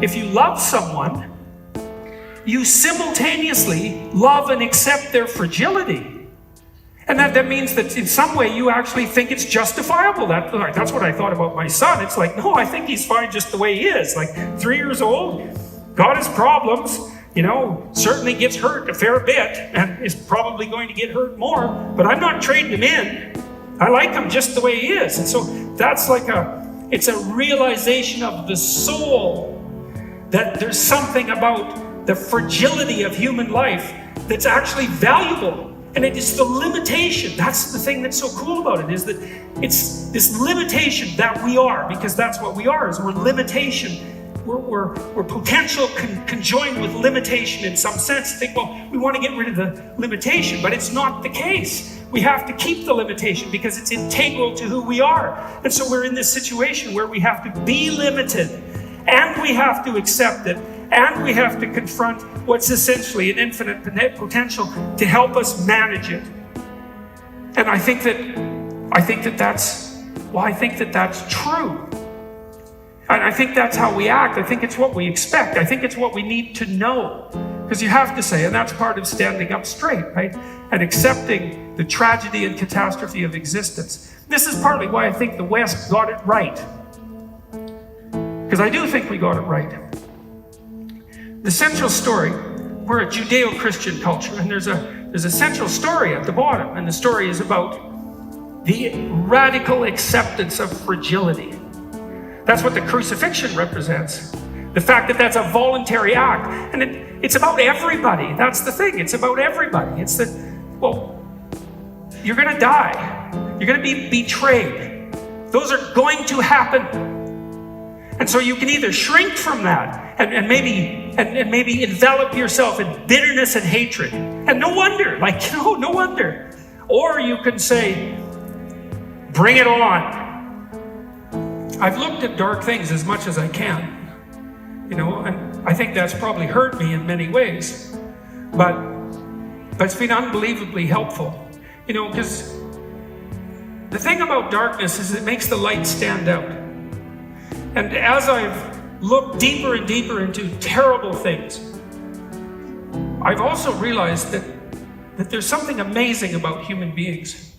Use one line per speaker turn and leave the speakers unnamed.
If you love someone, you simultaneously love and accept their fragility. And that means that in some way you actually think it's justifiable. That's what I thought about my son. It's like, no, I think he's fine just the way he is. Like 3 years old, got his problems, certainly gets hurt a fair bit and is probably going to get hurt more, but I'm not trading him in. I like him just the way he is. And so that's it's a realization of the soul that there's something about the fragility of human life that's actually valuable. And it is the limitation. That's the thing that's so cool about it, is that it's this limitation that we are, because that's what we are, is we're limitation. We're potential conjoined with limitation in some sense. Think, well, we want to get rid of the limitation, but it's not the case. We have to keep the limitation because it's integral to who we are. And so we're in this situation where we have to be limited, and we have to accept it, and we have to confront what's essentially an infinite potential to help us manage it. And I think that's true. And I think that's how we act. I think it's what we expect. I think it's what we need to know. Because you have to say, and that's part of standing up straight, right? And accepting the tragedy and catastrophe of existence. This is partly why I think the West got it right. Because I do think we got it right. The central story, we're a Judeo-Christian culture, and there's a central story at the bottom, and the story is about the radical acceptance of fragility. That's what the crucifixion represents. The fact that that's a voluntary act, and it's about everybody. That's the thing, it's about everybody. It's that, well, you're gonna die. You're gonna be betrayed. Those are going to happen. And so you can either shrink from that and maybe envelop yourself in bitterness and hatred. And no wonder, no wonder. Or you can say, bring it on. I've looked at dark things as much as I can, and I think that's probably hurt me in many ways. But it's been unbelievably helpful, because the thing about darkness is it makes the light stand out. And as I've looked deeper and deeper into terrible things, I've also realized that there's something amazing about human beings.